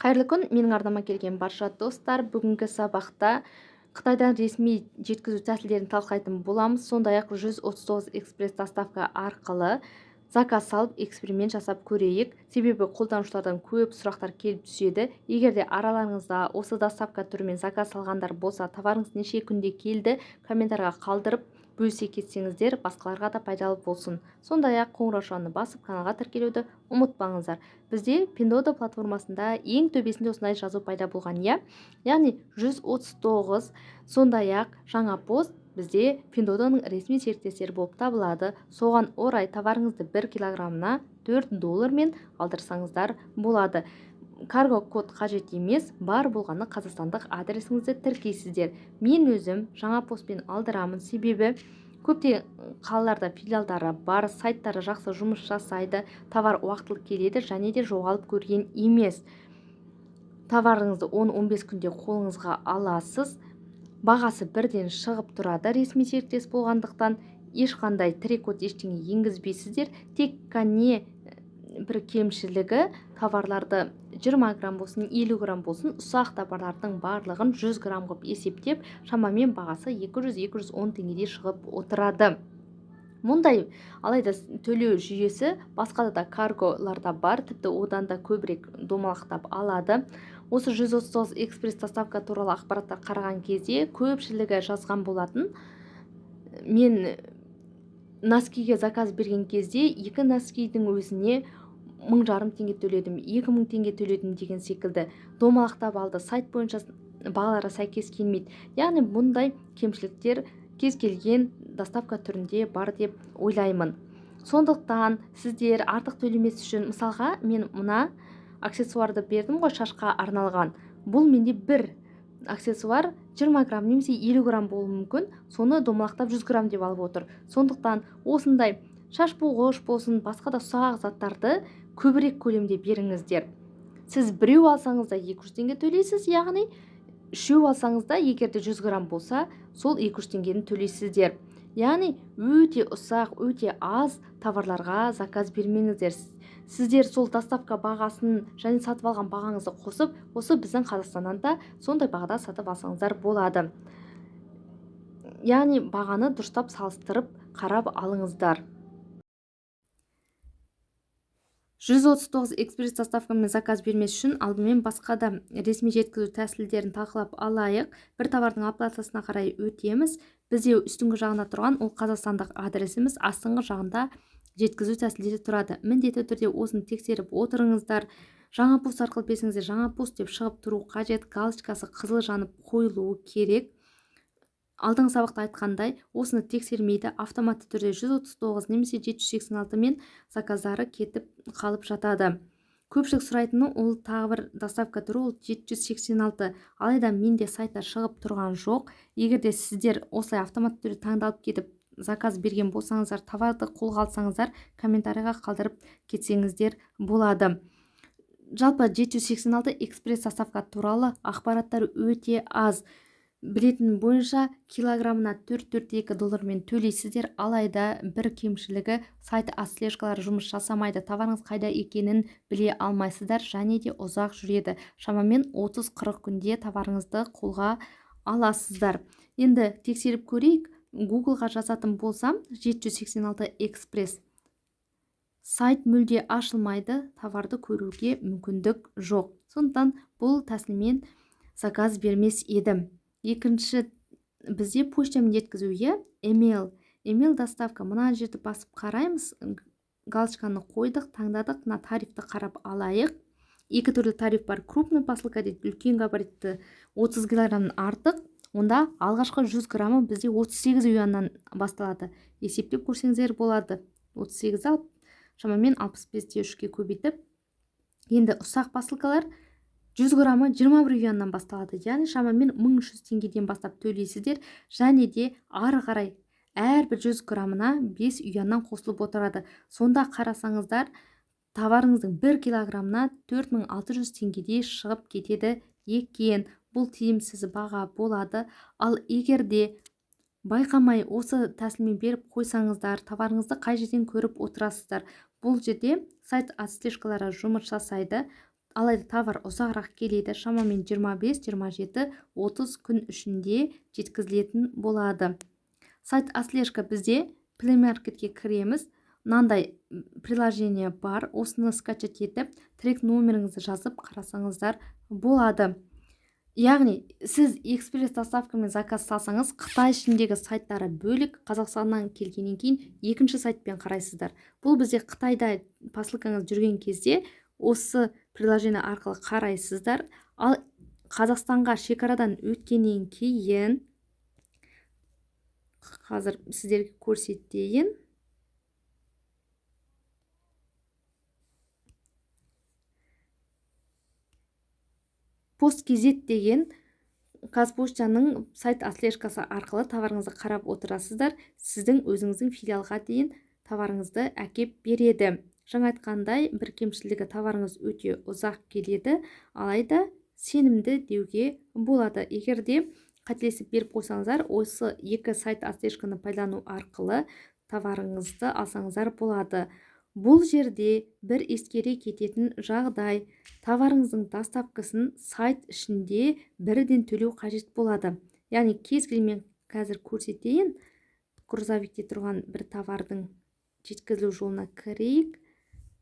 Қайырлы күн, менің арнама келген барша достар. Бүгінгі сабақта Қытайдан ресми жеткізу тәсілдерін талқылайтын боламыз. Сондай-ақ 139 экспресс доставка арқылы заказ салып, эксперимент жасап көрейік. Себебі қолданушылардан көп сұрақтар келіп түседі. Егер де араларыңызда осы доставка түрімен заказ салғандар болса, товарыңыз неше күнде келді, комментарға қалдырып бөлісе кетсеңіздер, басқаларға да пайдалы болсын. Сондай-ақ қоңыраушаны басып, каналға тіркелуді ұмытпаңыздар. Бізде Pinduoduo платформасында ең төбесінде осындай жазу пайда болған, яғни 139. Сондай-ақ жаңа пост бізде Pinduoduoның ресми серіктестері болып табылады. Соған орай товарыңызды 1 килограммына $4 алдырсаңыздар болады. Карго код қажет емес, бар болғаны қазақстандық адресіңізді тіркейсіздер. Мен өзім жаңа постпен алдырамын, себебі көптеген қалаларда филиалдары бар, сайттары жақсы жұмыс жасайды, товар уақытылы келеді және де жоғалып көрген емес. Товарыңызды 10-15 күнде қолыңызға аласыз. Бағасы бірден шығып тұрады, ресми серіктес болғандықтан ешқандай трекот ештеңе енгізбейсіздер. Тек қане бір кемшілігі товарларды 20 грамм болсын, 50 грамм болсын, ұсақ товарлардың барлығын 100 грамм қып есептеп, шамамен бағасы 200-210 теңгедей шығып отырады. Мұндай алайда төлеу жүйесі басқа да карголарда бар, тіпті одан да көбірек домалақтап алады. Осы 139 экспресс доставка туралы ақпараттар қараған кезде көпшілігі жазған болатын. Мен носкиге заказ берген кезде 2 носкидің өзіне 1500 теңге төледім, 2000 теңге төледім деген секілді домалақтап алды. Сайт бойынша бағалары сәйкес келмейді. Яғни бұндай кемшіліктер кез келген доставка түрінде бар деп ойлаймын. Сондықтан сіздер артық төлемес үшін, мысалға, мен мына аксессуарды бердім ғой, шашқа арналған. Бұл менде бір аксессуар 20 грамм немесе 50 грамм болуы мүмкін, соны домалақтап 100 грамм деп алып отыр. Сондықтан осындай шаш буғыш болсын, басқа да ұсақ заттарды көбірек көлемде беріңіздер. Сіз біреу алсаңыз да 200 теңге төлейсіз, яғни үшеу алсаңыз да, егер де 100 грамм болса, сол 200 теңгені төлейсіздер. Яғни өте ұсақ, өте аз товарларға заказ бермеңіздер. Сіздер сол доставка бағасын және сатып алған бағаңызды қосып, осы біздің Қазақстаннан да сондай бағада сатып алсаңыздар болады. Яғни бағаны дұрыстап салыстырып қарап алыңыздар. 139 экспресс доставкамен заказ бермес үшін алдымен басқа да ресми жеткізу тәсілдерін талқылап алайық. Bir товардың оплатасына қарай өтеміз. Бізде үстіңгі жағында тұрған ол қазақстандық адресіміз, астыңғы жағында жеткізу тәсілдері тұрады. Міндетті түрде осыны тексеріп отырыңыздар. Жаңа пост арқылы берсеңіздер, жаңа пост деп шығып тұру қажет, галочкасы қызыл жанып қойылуы керек. Алдыңғы сабақта айтқандай, осыны тексермейді, автоматты түрде 139 немесе 786 мен заказдары кетіп қалып жатады. Көпшілік сұрайтыны ол тағы бір доставка түрі, ол 786. Алайда менде сайтта шығып тұрған жоқ. Егер де сіздер осылай автоматты түрде таңдалып кетіп заказ берген болсаңыздар, товарды қолға алсаңыздар, комментарийға қалдырып кетсеңіздер болады. Жалпы 786 экспресс доставка туралы ақпараттар өте аз. Білетін бойынша килограммына $4.42 төлейсіздер, алайда бір кемшілігі сайт отслежкалары жұмыс жасамайды. Товарыңыз қайда екенін біле алмайсыздар, және де ұзақ жүреді. Шамамен 30-40 күнде товарыңызды қолға аласыздар. Енді тексеріп көрейік. Google-ға жазатын болсам, 786 экспресс. Сайт мүлде ашылмайды, товарды көруге мүмкіндік жоқ. Сондықтан бұл тәсілмен заказ бермес едім. Екінші, бізде почтамен жеткізуге email доставка. Мына жерді басып қараймыз, галочканы қойдық, таңдадық, мына тарифті қарап алайық. Екі түрлі тариф бар. Крупный посылка дейді, үлкен габаритті 30 килограммнан артық. Онда алғашқы 100 граммы бізде 38 юаннан басталады. Есептеп көрсеңіздер болады. 38 алып, шамамен 65-те 3-ке көбейтіп. Енді ұсақ посылкалар 100 граммы 21 юаннан басталады. Яғни шамамен 1300 теңгеден бастап төлейсіздер, және де ары қарай әрбір 100 граммына 5 юаннан қосылып отырады. Сонда қарасаңыздар, товарыңыздың 1 килограммына 4600 теңгедей шығып кетеді екен. Бұл тиімсіз баға болады. Ал егер де байқамай осы тәсілмен беріп қойсаңыздар, товарыңызды қай жерден көріп отырасыздар. Бұл жерде сайт отслежкалары жұмыс жасайды. алайда товар ұзағырақ келеді, шамамен 25-27-30 күн ішінде жеткізілетін болады. Сайт Отслежка бізде Play Marketке кіреміз. Мынандай приложение бар, осыны скачать етіп, трек номеріңізді жазып қарасаңыздар болады. Яғни сіз экспресс доставкамен заказ салсаңыз, Қытай ішіндегі сайттары бөлік, Қазақстаннан келгеннен кейін екінші сайтпен қарайсыздар. Бұл бізде Қытайда посылкаңыз жүрген кезде осы приложение арқылы қарайсыздар. Ал Қазақстанға шекарадан өткеннен кейін қазір сіздерге көрсетейін. Посткезет деген Қазпоштаның сайт отслежкасы арқылы товарыңызды қарап отырасыздар. Сіздің өзіңіздің филиалға дейін товарыңызды әкеп береді. Жаңа айтқандай, бір кемшілігі товарыңыз өте ұзақ келеді, алайда сенімді деуге болады. Егер де қателесіп беріп қойсаңыздар, осы екі сайт отслежканы пайдалану арқылы товарыңызды алсаңыздар болады. Бұл жерде бір ескере кететін жағдай, товарыңыздың доставкасын сайт ішінде бірден төлеу қажет болады. Яғни кез келген қазір көрсетейін. Грузовикте тұрған бір товардың жеткізілу жолына кірейік.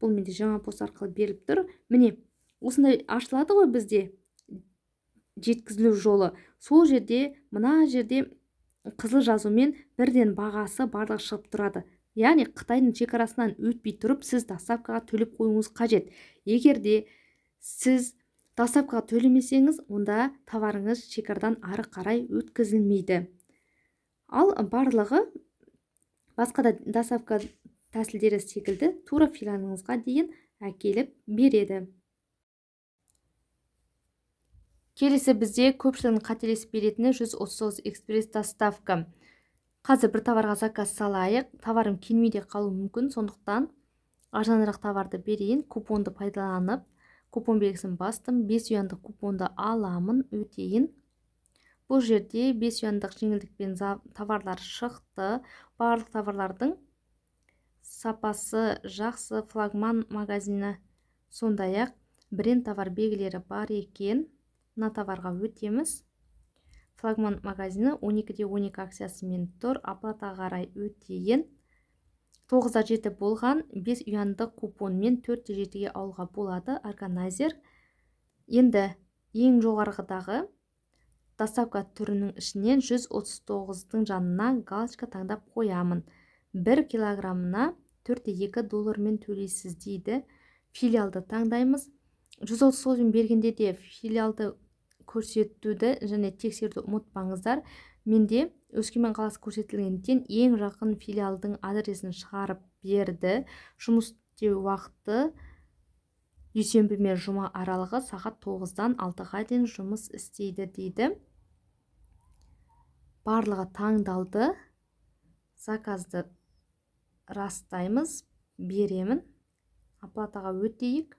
Бұл менде жаңа пост арқылы беріліп тұр. Міне, осындай ашылады ғой бізде жеткізілу жолы. Сол жерде, мына жерде қызыл жазумен бірден бағасы барлығы шығып тұрады. Яғни Қытайдың шекарасынан өтпей тұрып, сіз доставкаға төлеп қоюыңыз қажет. Егер де сіз доставкаға төлемесеңіз, онда товарыңыз шекарадан ары қарай өткізілмейді. Ал барлығы басқа да доставка тәсілдері секілді тура филиалыңызға дейін әкеліп береді. Келесі бізде көпшілігінің қателесіп беретіні 139 экспресс доставка. Қазір бір товарға заказ салайық. Товарым келмей де қалуы мүмкін, сондықтан арзанырақ товарды берейін. Купонды пайдаланып, купон белгісін бастым. 5 юандық купонды аламын, өтейін. Бұл жерде 5 юандық жеңілдікпен товарлар шықты. Барлық товарлардың сапасы жақсы, флагман магазині, сондай-ақ бренд товар белгілері бар екен. Мына товарға өтеміз. Флагман магазині 12-12 акциясымен тұр. Оплатаға қарай өтейін. 9-7 болған 5 юандық купонмен 4-7-ге алуға болады. Органайзер. Енді ең жоғарғыдағы доставка түрінің ішінен 139-дың жанына галочка таңдап қоямын. 1 килограммына $4.2 төлейсіз дейді. Филиалды таңдаймыз. 139 бергенде де филиалды көрсетуді және тексеруді ұмытпаңыздар. Менде Өскемен қаласы көрсетілгендіктен ең жақын филиалдың адресін шығарып берді. Жұмыс істеу уақыты дүйсенбі мен жұма аралығы сағат 9-дан 6-ға дейін жұмыс істейді дейді. Барлығы таңдалды. Заказды растаймыз, беремін. Оплатаға өтейік.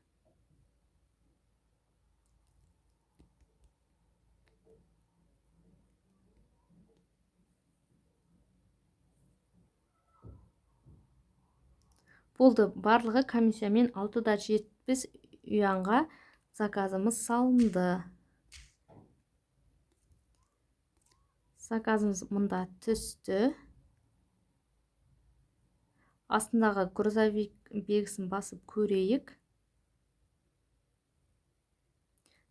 Болды, барлығы комиссиямен 670 юанға заказымыз салынды. Заказымыз мұнда түсті. Астындағы грузовик белгісін басып көрейік.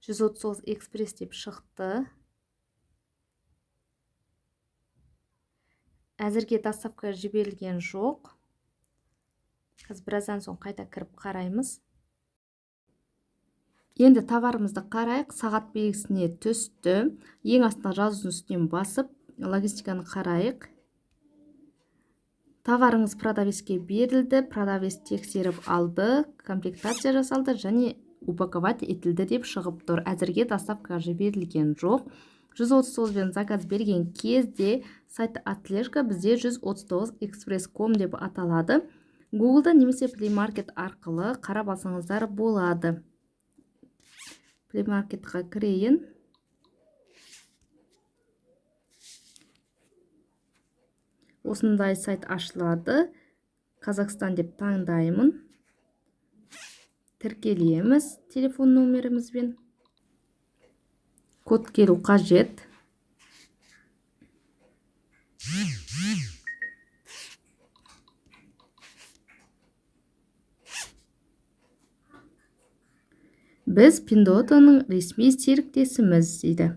139 экспресс деп шықты. Әзірге доставка жіберілген жоқ. Қазір біраздан соң қайта кіріп қараймыз. Енді товарымызды қарайық. Сағат белгісіне түсті. Ең астына жазудың үстінен басып, логистиканы қарайық. Товарыңыз продавецке берілді. Продавец тексеріп алды, комплектация жасалды және упаковать етілді деп шығып тұр. Әзірге доставка жіберілген жоқ. 139 бен заказ берген кезде сайт Отслежка бізде 139 экспресс.com деп аталады. Google'да немесе Play Market арқылы қарап алсаңыздар болады. Play Marketқа кірейін. Осындай сайт ашылады. Қазақстан деп таңдаймын. тіркелеміз телефон номерімізбен. Код келу қажет. Біз Pinduoduo'ның ресми серіктесіміз дейді.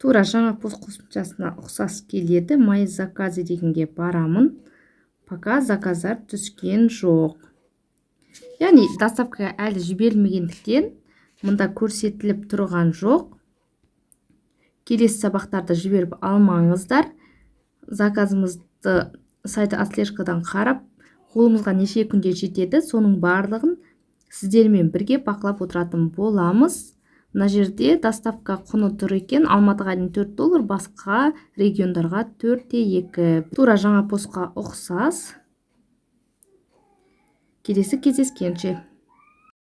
Тура жаңа пост қосымшасына ұқсас келеді. Мои заказы дегенге барамын. Пока заказдар түскен жоқ. Яғни доставкаға әлі жіберілмегендіктен мұнда көрсетіліп тұрған жоқ. Келесі сабақтарды жіберіп алмаңыздар. Заказымызды сайты отслежкадан қарап, қолымызға неше күнде жетеді, соның барлығын сіздермен бірге бақылап отыратын боламыз. Мына жерде доставка құны тұр екен. Алматыға дейін $4, басқа региондарға 4-2. Тура жаңа постқа ұқсас. Келесі кездескенше.